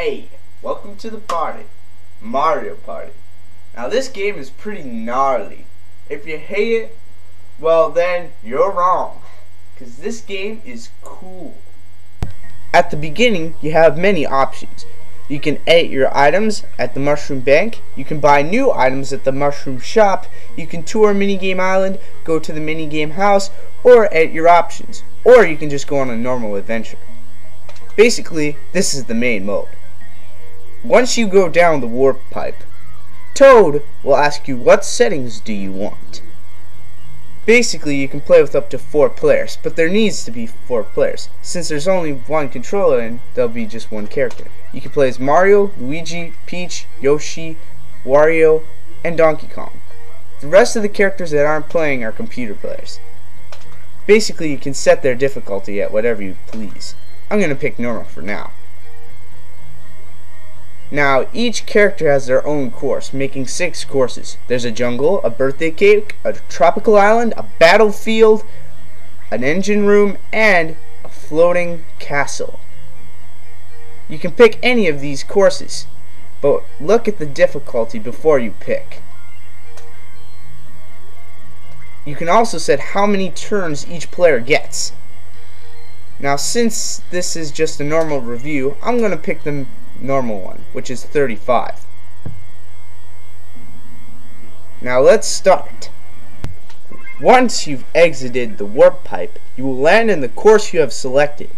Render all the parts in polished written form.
Hey, welcome to the party, Mario Party. Now this game is pretty gnarly. If you hate it, well then you're wrong, because this game is cool. At the beginning, you have many options. You can edit your items at the Mushroom Bank, you can buy new items at the Mushroom Shop, you can tour Minigame Island, go to the Minigame House, or edit your options, or you can just go on a normal adventure. Basically, this is the main mode. Once you go down the warp pipe, Toad will ask you what settings do you want. Basically, you can play with up to 4 players, but there needs to be 4 players. Since there's only one controller and there'll be just one character. You can play as Mario, Luigi, Peach, Yoshi, Wario, and Donkey Kong. The rest of the characters that aren't playing are computer players. Basically, you can set their difficulty at whatever you please. I'm going to pick normal for now. Now, each character has their own course, making 6 courses. There's a jungle, a birthday cake, a tropical island, a battlefield, an engine room, and a floating castle. You can pick any of these courses, but look at the difficulty before you pick. You can also set how many turns each player gets. Now, since this is just a normal review, I'm going to pick the normal one, which is 35. Now let's start. Once you've exited the warp pipe, you will land in the course you have selected,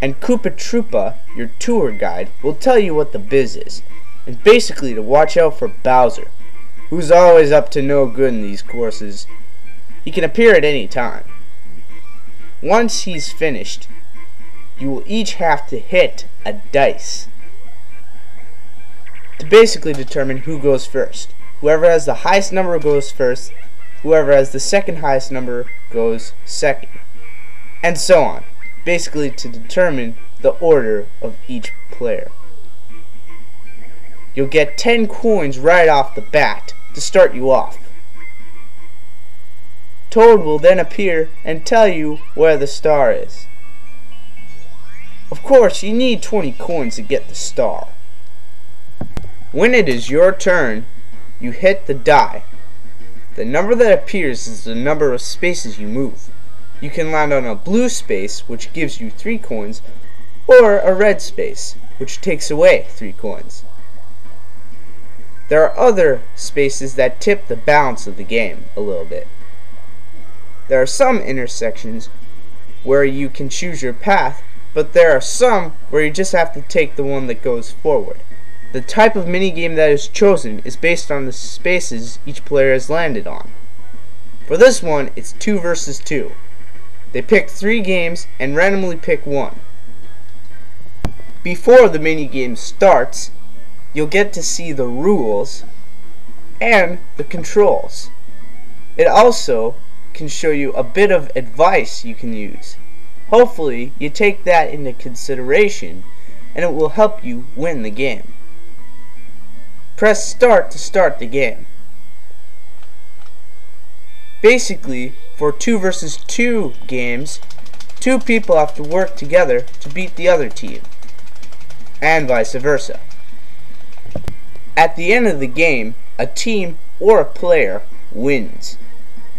and Koopa Troopa, your tour guide, will tell you what the biz is, and basically to watch out for Bowser, who's always up to no good in these courses. He can appear at any time. Once he's finished, you will each have to hit a dice to basically determine who goes first. Whoever has the highest number goes first, whoever has the second highest number goes second, and so on, basically to determine the order of each player. You'll get 10 coins right off the bat to start you off. Toad will then appear and tell you where the star is. Of course, you need 20 coins to get the star. When it is your turn, you hit the die. The number that appears is the number of spaces you move. You can land on a blue space, which gives you 3 coins, or a red space, which takes away 3 coins. There are other spaces that tip the balance of the game a little bit. There are some intersections where you can choose your path, but there are some where you just have to take the one that goes forward. The type of minigame that is chosen is based on the spaces each player has landed on. For this one, it's 2 versus 2. They pick 3 games and randomly pick one. Before the minigame starts, you'll get to see the rules and the controls. It also can show you a bit of advice you can use. Hopefully, you take that into consideration and it will help you win the game. Press start to start the game. Basically, for 2 versus 2 games, 2 people have to work together to beat the other team, and vice versa. At the end of the game, a team or a player wins.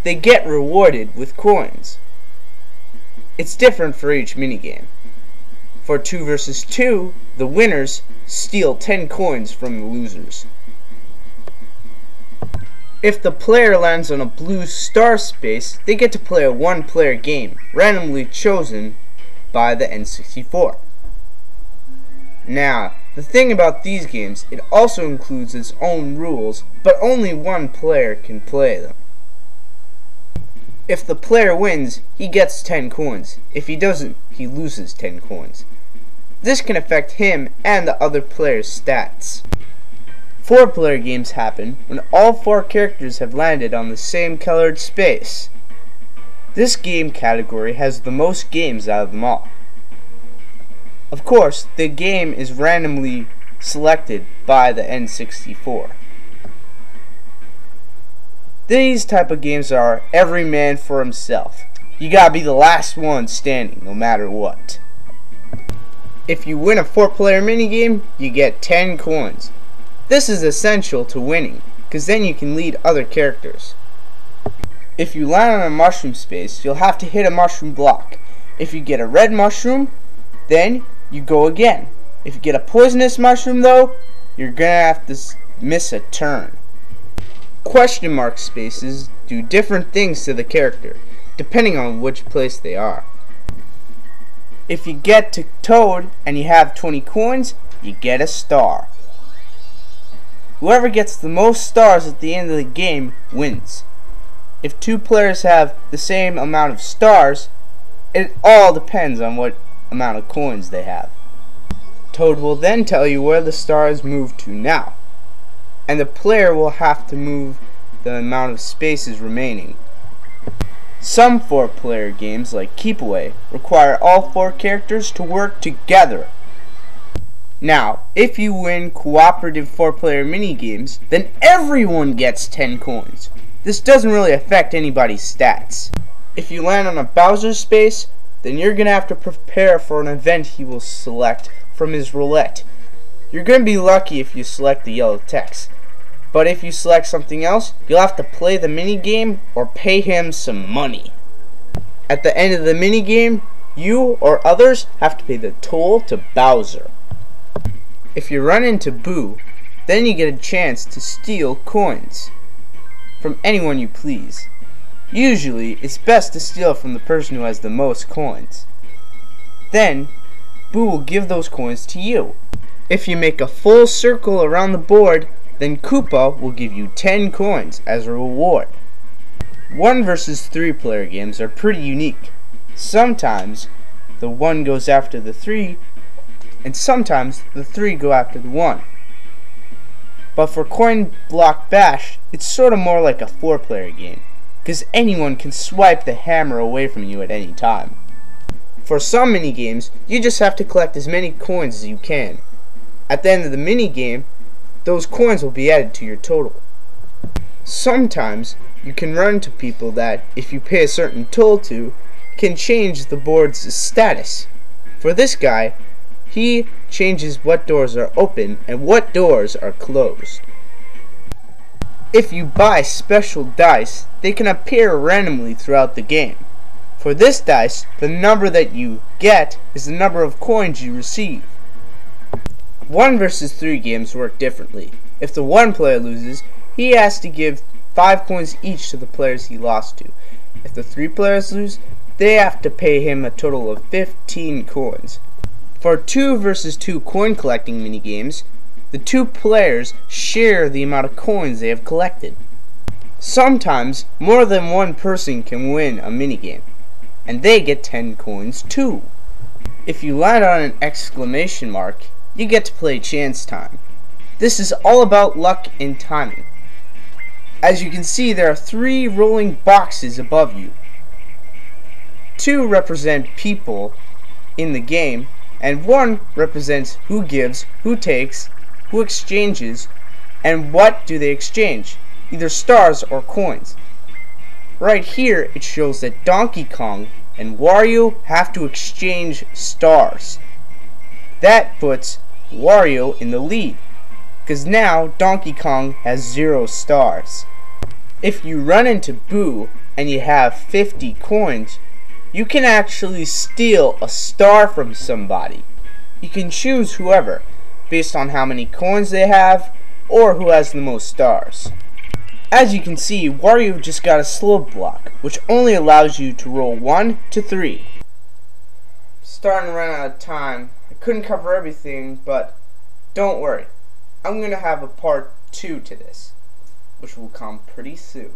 They get rewarded with coins. It's different for each minigame. For 2 versus 2, the winners steal 10 coins from the losers. If the player lands on a blue star space, they get to play a 1-player game, randomly chosen by the N64. Now, the thing about these games, it also includes its own rules, but only 1 player can play them. If the player wins, he gets 10 coins. If he doesn't, he loses 10 coins. This can affect him and the other player's stats. 4-player games happen when all 4 characters have landed on the same colored space. This game category has the most games out of them all. Of course, the game is randomly selected by the N64. These type of games are every man for himself. You gotta be the last one standing, no matter what. If you win a 4-player minigame, you get 10 coins. This is essential to winning, because then you can lead other characters. If you land on a mushroom space, you'll have to hit a mushroom block. If you get a red mushroom, then you go again. If you get a poisonous mushroom though, you're gonna have to miss a turn. Question mark spaces do different things to the character, depending on which place they are. If you get to Toad and you have 20 coins, you get a star. Whoever gets the most stars at the end of the game wins. If two players have the same amount of stars, it all depends on what amount of coins they have. Toad will then tell you where the stars move to now, and the player will have to move the amount of spaces remaining. Some 4-player games like Keep Away require all 4 characters to work together. Now, if you win cooperative 4-player minigames, then everyone gets 10 coins. This doesn't really affect anybody's stats. If you land on a Bowser space, then you're going to have to prepare for an event he will select from his roulette. You're going to be lucky if you select the yellow text. But if you select something else, you'll have to play the minigame or pay him some money. At the end of the minigame, you or others have to pay the toll to Bowser. If you run into Boo, then you get a chance to steal coins from anyone you please. Usually, it's best to steal from the person who has the most coins. Then, Boo will give those coins to you. If you make a full circle around the board, then Koopa will give you 10 coins as a reward. 1 versus 3-player games are pretty unique. Sometimes, the 1 goes after the 3, and sometimes the 3 go after the 1. But for Coin Block Bash, it's sort of more like a 4-player game, because anyone can swipe the hammer away from you at any time. For some minigames, you just have to collect as many coins as you can. At the end of the minigame, those coins will be added to your total. Sometimes, you can run into people that, if you pay a certain toll to, can change the board's status. For this guy, he changes what doors are open and what doors are closed. If you buy special dice, they can appear randomly throughout the game. For this dice, the number that you get is the number of coins you receive. 1 versus 3 games work differently. If the 1 player loses, he has to give 5 coins each to the players he lost to. If the 3 players lose, they have to pay him a total of 15 coins. For 2 versus 2 coin collecting minigames, the 2 players share the amount of coins they have collected. Sometimes, more than 1 person can win a minigame, and they get 10 coins too. If you land on an exclamation mark, you get to play chance time. This is all about luck and timing. As you can see, there are 3 rolling boxes above you. 2 represent people in the game, and 1 represents who gives, who takes, who exchanges, and what do they exchange, either stars or coins. Right here it shows that Donkey Kong and Wario have to exchange stars. That puts Wario in the lead, because now Donkey Kong has 0 stars. If you run into Boo and you have 50 coins, you can actually steal a star from somebody. You can choose whoever, based on how many coins they have, or who has the most stars. As you can see, Wario just got a slow block, which only allows you to roll 1 to 3. Starting to run out of time. I couldn't cover everything, but don't worry. I'm going to have a part 2 to this, which will come pretty soon.